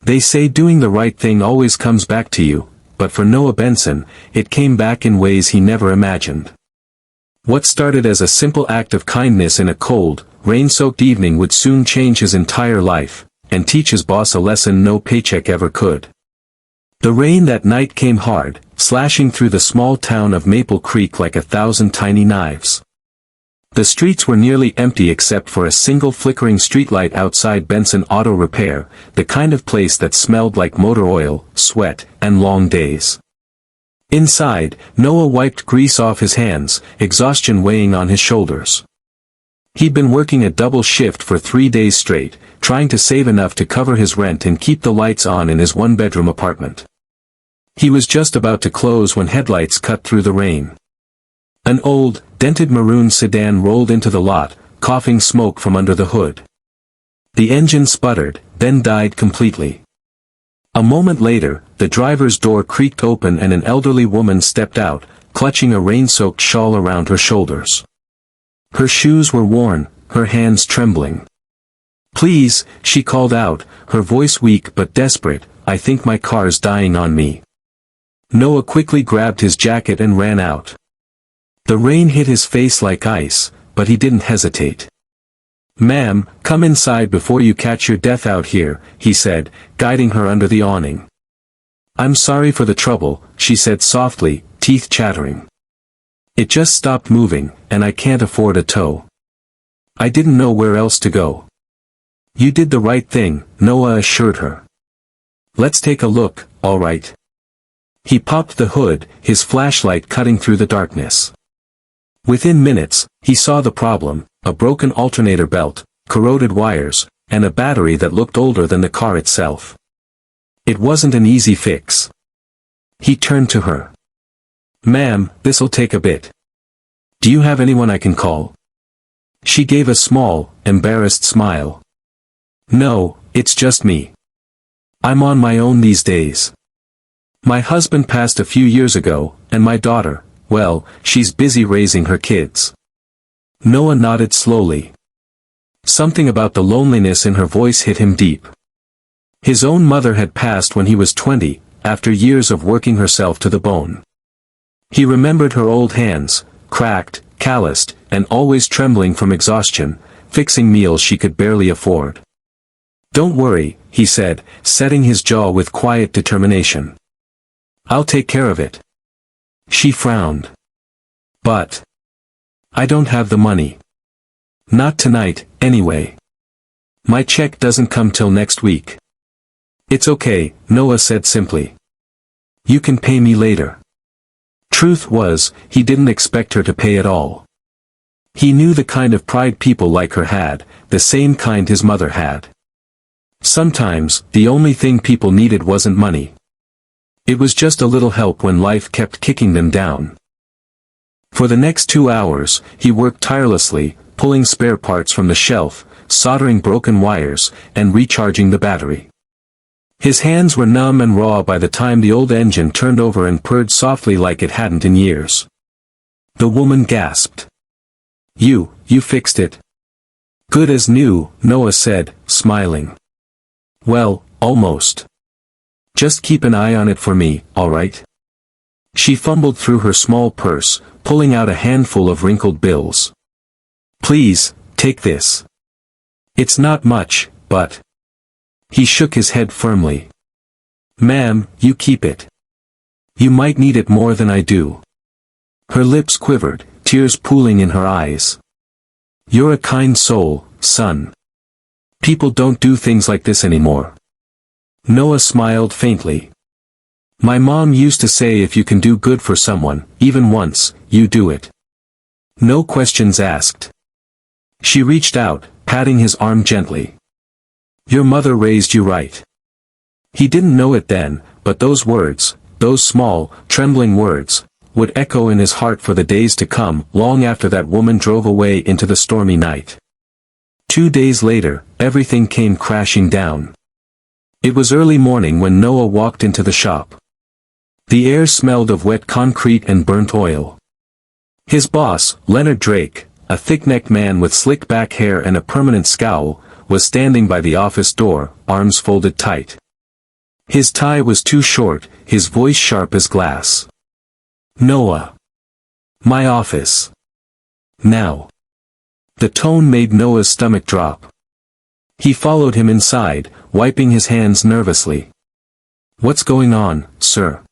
They say doing the right thing always comes back to you, but for Noah Benson, it came back in ways he never imagined. What started as a simple act of kindness in a cold, rain-soaked evening would soon change his entire life, and teach his boss a lesson no paycheck ever could. The rain that night came hard, slashing through the small town of Maple Creek like 1,000 tiny knives. The streets were nearly empty except for a single flickering streetlight outside Benson Auto Repair, the kind of place that smelled like motor oil, sweat, and long days. Inside, Noah wiped grease off his hands, exhaustion weighing on his shoulders. He'd been working a double shift for 3 days straight, trying to save enough to cover his rent and keep the lights on in his one-bedroom apartment. He was just about to close when headlights cut through the rain. An old, dented maroon sedan rolled into the lot, coughing smoke from under the hood. The engine sputtered, then died completely. A moment later, the driver's door creaked open and an elderly woman stepped out, clutching a rain-soaked shawl around her shoulders. Her shoes were worn, her hands trembling. "Please," she called out, her voice weak but desperate, "I think my car's dying on me." Noah quickly grabbed his jacket and ran out. The rain hit his face like ice, but he didn't hesitate. "Ma'am, come inside before you catch your death out here," he said, guiding her under the awning. "I'm sorry for the trouble," she said softly, teeth chattering. "It just stopped moving, and I can't afford a tow. I didn't know where else to go." "You did the right thing," Noah assured her. "Let's take a look, all right?" He popped the hood, his flashlight cutting through the darkness. Within minutes, he saw the problem: a broken alternator belt, corroded wires, and a battery that looked older than the car itself. It wasn't an easy fix. He turned to her. "Ma'am, this'll take a bit. Do you have anyone I can call?" She gave a small, embarrassed smile. "No, it's just me. I'm on my own these days. My husband passed a few years ago, and my daughter, well, she's busy raising her kids." Noah nodded slowly. Something about the loneliness in her voice hit him deep. His own mother had passed when he was 20, after years of working herself to the bone. He remembered her old hands, cracked, calloused, and always trembling from exhaustion, fixing meals she could barely afford. "Don't worry," he said, setting his jaw with quiet determination. "I'll take care of it." She frowned. "But I don't have the money. Not tonight, anyway. My check doesn't come till next week." "It's okay," Noah said simply. "You can pay me later." Truth was, he didn't expect her to pay at all. He knew the kind of pride people like her had, the same kind his mother had. Sometimes, the only thing people needed wasn't money. It was just a little help when life kept kicking them down. For the next 2 hours, he worked tirelessly, pulling spare parts from the shelf, soldering broken wires, and recharging the battery. His hands were numb and raw by the time the old engine turned over and purred softly like it hadn't in years. The woman gasped. You fixed it." "Good as new," Noah said, smiling. "Well, almost. Just keep an eye on it for me, all right?" She fumbled through her small purse, pulling out a handful of wrinkled bills. "Please, take this. It's not much, but—" He shook his head firmly. "Ma'am, you keep it. You might need it more than I do." Her lips quivered, tears pooling in her eyes. "You're a kind soul, son. People don't do things like this anymore." Noah smiled faintly. "My mom used to say if you can do good for someone, even once, you do it. No questions asked." She reached out, patting his arm gently. "Your mother raised you right." He didn't know it then, but those words, those small, trembling words, would echo in his heart for the days to come, long after that woman drove away into the stormy night. 2 days later, everything came crashing down. It was early morning when Noah walked into the shop. The air smelled of wet concrete and burnt oil. His boss, Leonard Drake, a thick-necked man with slick back hair and a permanent scowl, was standing by the office door, arms folded tight. His tie was too short, his voice sharp as glass. Noah. My office. Now. The tone made Noah's stomach drop. He followed him inside, wiping his hands nervously. What's going on, sir?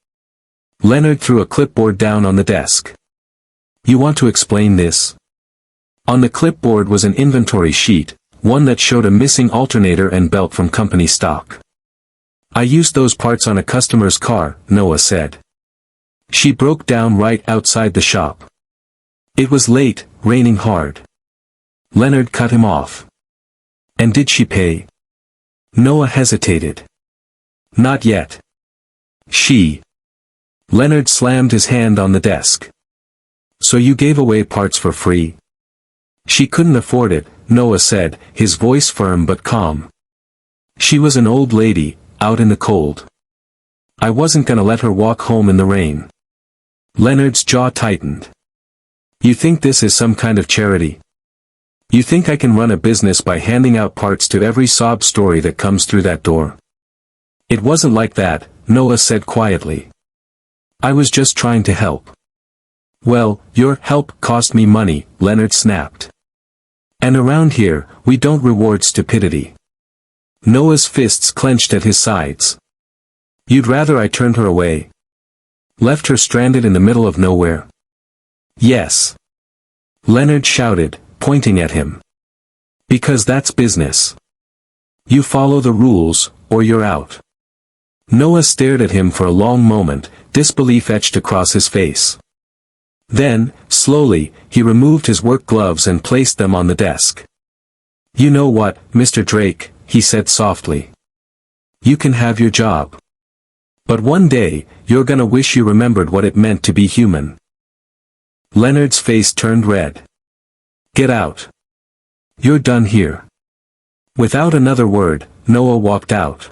Leonard threw a clipboard down on the desk. You want to explain this? On the clipboard was an inventory sheet, one that showed a missing alternator and belt from company stock. I used those parts on a customer's car, Noah said. She broke down right outside the shop. It was late, raining hard. Leonard cut him off. And did she pay? Noah hesitated. Not yet. She. Leonard slammed his hand on the desk. So you gave away parts for free? She couldn't afford it, Noah said, his voice firm but calm. She was an old lady, out in the cold. I wasn't gonna let her walk home in the rain. Leonard's jaw tightened. You think this is some kind of charity? You think I can run a business by handing out parts to every sob story that comes through that door? It wasn't like that, Noah said quietly. I was just trying to help. Well, your help cost me money, Leonard snapped. And around here, we don't reward stupidity. Noah's fists clenched at his sides. You'd rather I turned her away? Left her stranded in the middle of nowhere? Yes. Leonard shouted, pointing at him. Because that's business. You follow the rules, or you're out. Noah stared at him for a long moment, disbelief etched across his face. Then, slowly, he removed his work gloves and placed them on the desk. You know what, Mr. Drake, he said softly. You can have your job. But one day, you're gonna wish you remembered what it meant to be human. Leonard's face turned red. Get out. You're done here. Without another word, Noah walked out.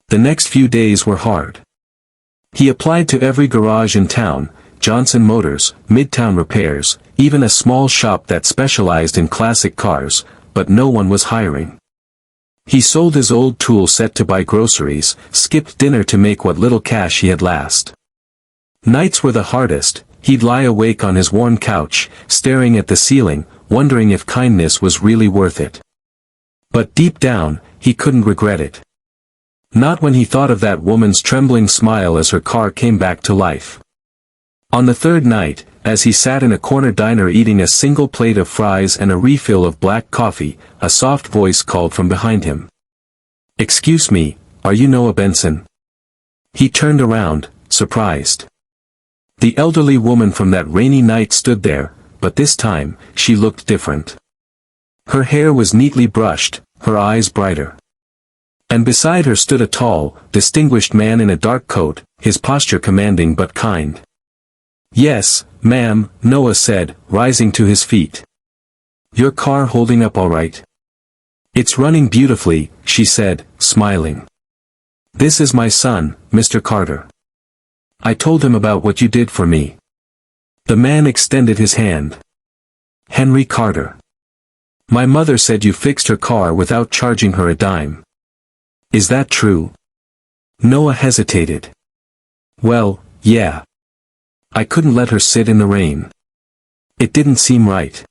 The next few days were hard. He applied to every garage in town, Johnson Motors, Midtown Repairs, even a small shop that specialized in classic cars, but no one was hiring. He sold his old tool set to buy groceries, skipped dinner to make what little cash he had last. Nights were the hardest, he'd lie awake on his worn couch, staring at the ceiling, wondering if kindness was really worth it. But deep down, he couldn't regret it. Not when he thought of that woman's trembling smile as her car came back to life. On the third night, as he sat in a corner diner eating a single plate of fries and a refill of black coffee, a soft voice called from behind him. Excuse me, are you Noah Benson? He turned around, surprised. The elderly woman from that rainy night stood there, but this time, she looked different. Her hair was neatly brushed, her eyes brighter. And beside her stood a tall, distinguished man in a dark coat, his posture commanding but kind. Yes, ma'am, Noah said, rising to his feet. Your car holding up all right? It's running beautifully, she said, smiling. This is my son, Mr. Carter. I told him about what you did for me. The man extended his hand. Henry Carter. My mother said you fixed her car without charging her a dime. Is that true? Noah hesitated. Well, yeah. I couldn't let her sit in the rain. It didn't seem right.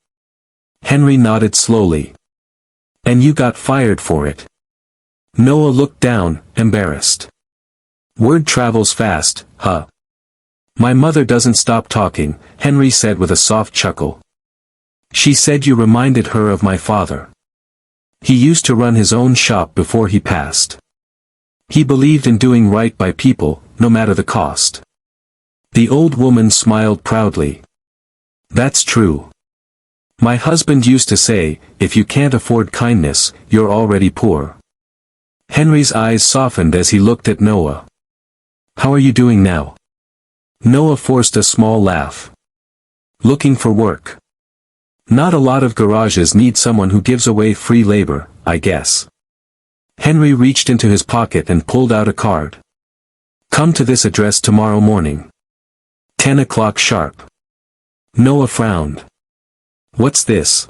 Henry nodded slowly. And you got fired for it. Noah looked down, embarrassed. Word travels fast, huh? My mother doesn't stop talking, Henry said with a soft chuckle. She said you reminded her of my father. He used to run his own shop before he passed. He believed in doing right by people, no matter the cost. The old woman smiled proudly. That's true. My husband used to say, if you can't afford kindness, you're already poor. Henry's eyes softened as he looked at Noah. How are you doing now? Noah forced a small laugh. Looking for work. Not a lot of garages need someone who gives away free labor, I guess. Henry reached into his pocket and pulled out a card. Come to this address tomorrow morning. 10 o'clock sharp. Noah frowned. What's this?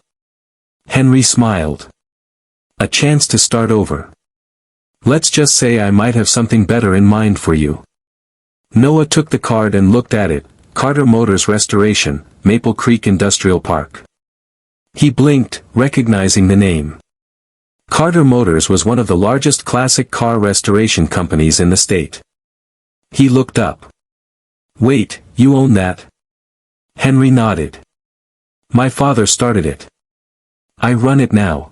Henry smiled. A chance to start over. Let's just say I might have something better in mind for you. Noah took the card and looked at it. Carter Motors Restoration, Maple Creek Industrial Park. He blinked, recognizing the name. Carter Motors was one of the largest classic car restoration companies in the state. He looked up. Wait, you own that? Henry nodded. My father started it. I run it now.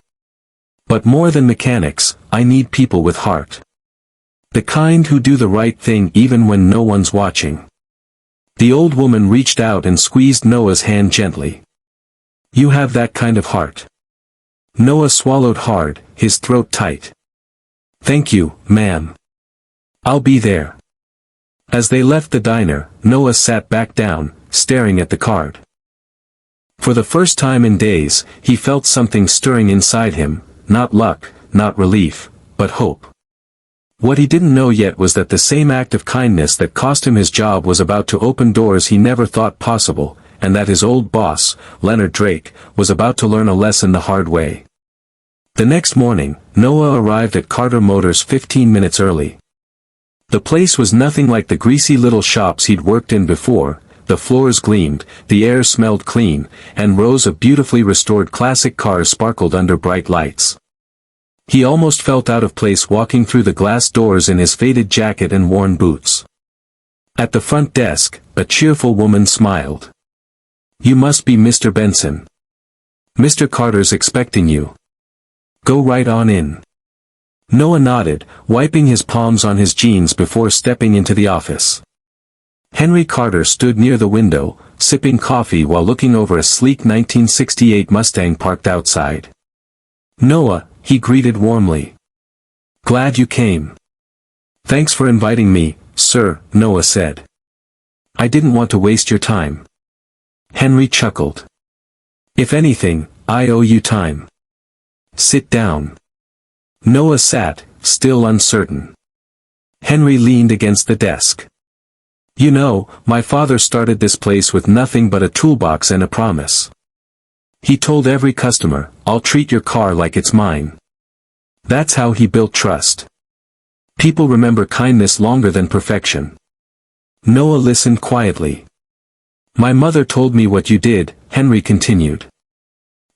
But more than mechanics, I need people with heart. The kind who do the right thing even when no one's watching. The old woman reached out and squeezed Noah's hand gently. You have that kind of heart. Noah swallowed hard, his throat tight. Thank you, ma'am. I'll be there. As they left the diner, Noah sat back down, staring at the card. For the first time in days, he felt something stirring inside him, not luck, not relief, but hope. What he didn't know yet was that the same act of kindness that cost him his job was about to open doors he never thought possible, and that his old boss, Leonard Drake, was about to learn a lesson the hard way. The next morning, Noah arrived at Carter Motors 15 minutes early. The place was nothing like the greasy little shops he'd worked in before. The floors gleamed, the air smelled clean, and rows of beautifully restored classic cars sparkled under bright lights. He almost felt out of place walking through the glass doors in his faded jacket and worn boots. At the front desk, a cheerful woman smiled. You must be Mr. Benson. Mr. Carter's expecting you. Go right on in. Noah nodded, wiping his palms on his jeans before stepping into the office. Henry Carter stood near the window, sipping coffee while looking over a sleek 1968 Mustang parked outside. Noah, he greeted warmly. Glad you came. Thanks for inviting me, sir, Noah said. I didn't want to waste your time. Henry chuckled. If anything, I owe you time. Sit down. Noah sat, still uncertain. Henry leaned against the desk. You know, my father started this place with nothing but a toolbox and a promise. He told every customer, I'll treat your car like it's mine. That's how he built trust. People remember kindness longer than perfection. Noah listened quietly. My mother told me what you did, Henry continued.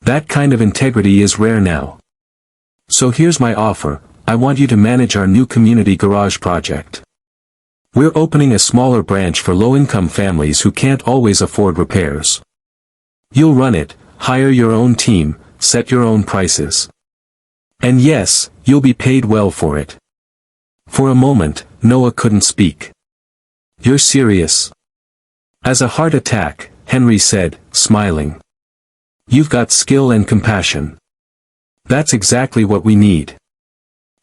That kind of integrity is rare now. So here's my offer, I want you to manage our new community garage project. We're opening a smaller branch for low-income families who can't always afford repairs. You'll run it, hire your own team, set your own prices. And yes, you'll be paid well for it. For a moment, Noah couldn't speak. You're serious? As a heart attack, Henry said, smiling. You've got skill and compassion. That's exactly what we need.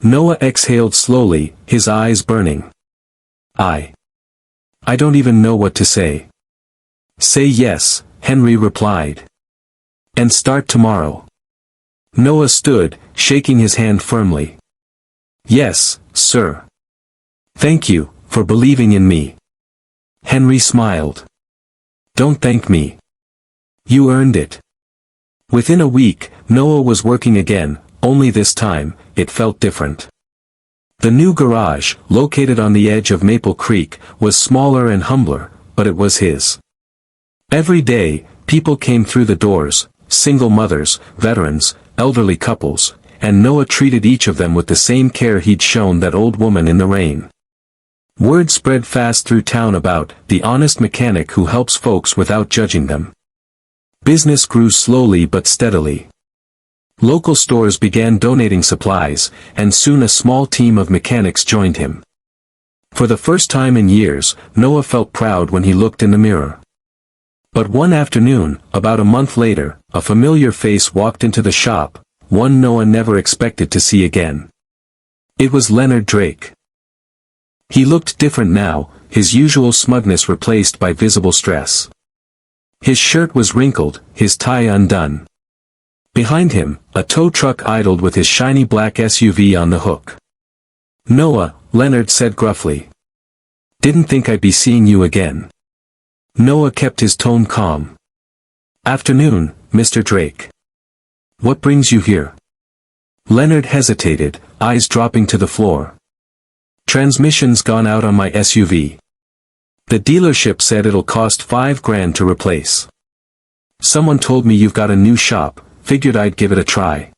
Noah exhaled slowly, his eyes burning. I don't even know what to say. Say yes, Henry replied. And start tomorrow. Noah stood, shaking his hand firmly. Yes, sir. Thank you, for believing in me. Henry smiled. Don't thank me. You earned it. Within a week, Noah was working again, only this time, it felt different. The new garage, located on the edge of Maple Creek, was smaller and humbler, but it was his. Every day, people came through the doors, single mothers, veterans, elderly couples, and Noah treated each of them with the same care he'd shown that old woman in the rain. Word spread fast through town about the honest mechanic who helps folks without judging them. Business grew slowly but steadily. Local stores began donating supplies, and soon a small team of mechanics joined him. For the first time in years, Noah felt proud when he looked in the mirror. But one afternoon, about a month later, a familiar face walked into the shop, one Noah never expected to see again. It was Leonard Drake. He looked different now, his usual smugness replaced by visible stress. His shirt was wrinkled, his tie undone. Behind him, a tow truck idled with his shiny black SUV on the hook. Noah, Leonard said gruffly. Didn't think I'd be seeing you again. Noah kept his tone calm. Afternoon, Mr. Drake. What brings you here? Leonard hesitated, eyes dropping to the floor. Transmission's gone out on my SUV. The dealership said it'll cost $5,000 to replace. Someone told me you've got a new shop, figured I'd give it a try.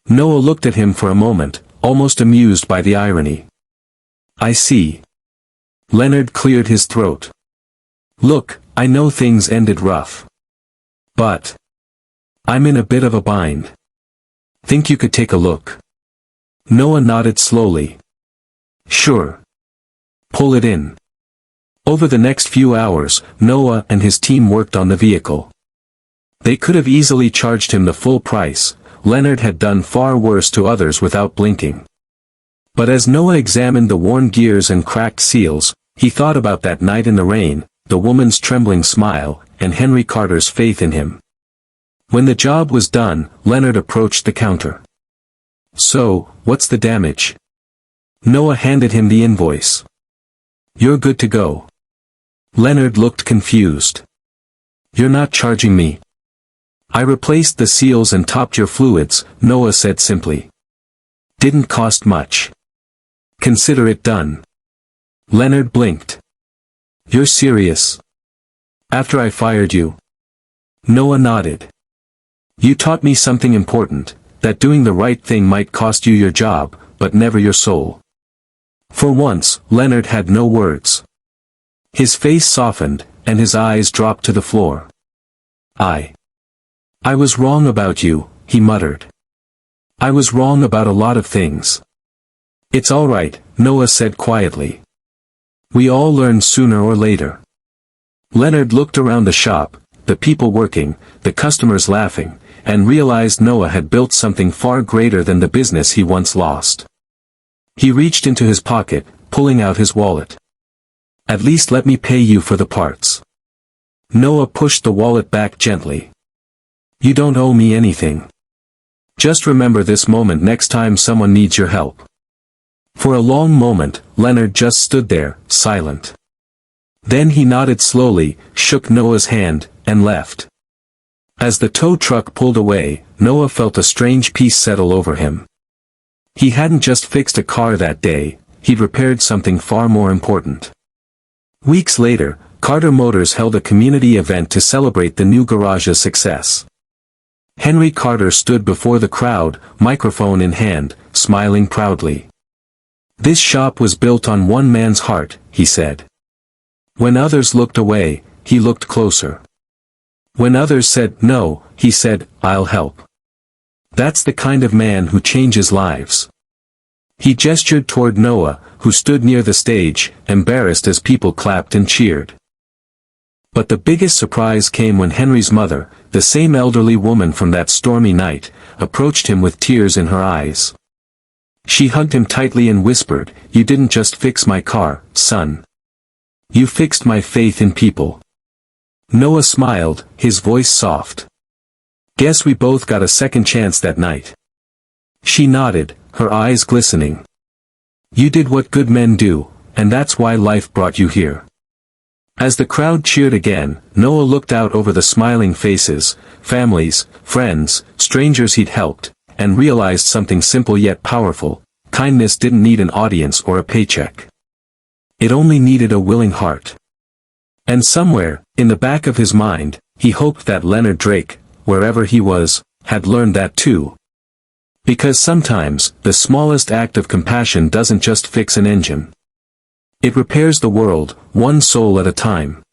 Noah looked at him for a moment, almost amused by the irony. I see. Leonard cleared his throat. Look, I know things ended rough. But I'm in a bit of a bind. Think you could take a look? Noah nodded slowly. Sure. Pull it in. Over the next few hours, Noah and his team worked on the vehicle. They could have easily charged him the full price. Leonard had done far worse to others without blinking. But as Noah examined the worn gears and cracked seals, he thought about that night in the rain, the woman's trembling smile, and Henry Carter's faith in him. When the job was done, Leonard approached the counter. So, what's the damage? Noah handed him the invoice. You're good to go. Leonard looked confused. You're not charging me. I replaced the seals and topped your fluids, Noah said simply. Didn't cost much. Consider it done. Leonard blinked. You're serious? After I fired you? Noah nodded. You taught me something important, that doing the right thing might cost you your job, but never your soul. For once, Leonard had no words. His face softened, and his eyes dropped to the floor. I was wrong about you, he muttered. I was wrong about a lot of things. It's all right, Noah said quietly. We all learn sooner or later. Leonard looked around the shop, the people working, the customers laughing, and realized Noah had built something far greater than the business he once lost. He reached into his pocket, pulling out his wallet. At least let me pay you for the parts. Noah pushed the wallet back gently. You don't owe me anything. Just remember this moment next time someone needs your help. For a long moment, Leonard just stood there, silent. Then he nodded slowly, shook Noah's hand, and left. As the tow truck pulled away, Noah felt a strange peace settle over him. He hadn't just fixed a car that day, he'd repaired something far more important. Weeks later, Carter Motors held a community event to celebrate the new garage's success. Henry Carter stood before the crowd, microphone in hand, smiling proudly. This shop was built on one man's heart, he said. When others looked away, he looked closer. When others said no, he said, I'll help. That's the kind of man who changes lives. He gestured toward Noah, who stood near the stage, embarrassed as people clapped and cheered. But the biggest surprise came when Henry's mother, the same elderly woman from that stormy night, approached him with tears in her eyes. She hugged him tightly and whispered, You didn't just fix my car, son. You fixed my faith in people. Noah smiled, his voice soft. Guess we both got a second chance that night. She nodded, her eyes glistening. You did what good men do, and that's why life brought you here. As the crowd cheered again, Noah looked out over the smiling faces, families, friends, strangers he'd helped, and realized something simple yet powerful: kindness didn't need an audience or a paycheck. It only needed a willing heart. And somewhere, in the back of his mind, he hoped that Leonard Drake, wherever he was, had learned that too. Because sometimes, the smallest act of compassion doesn't just fix an engine. It repairs the world, one soul at a time.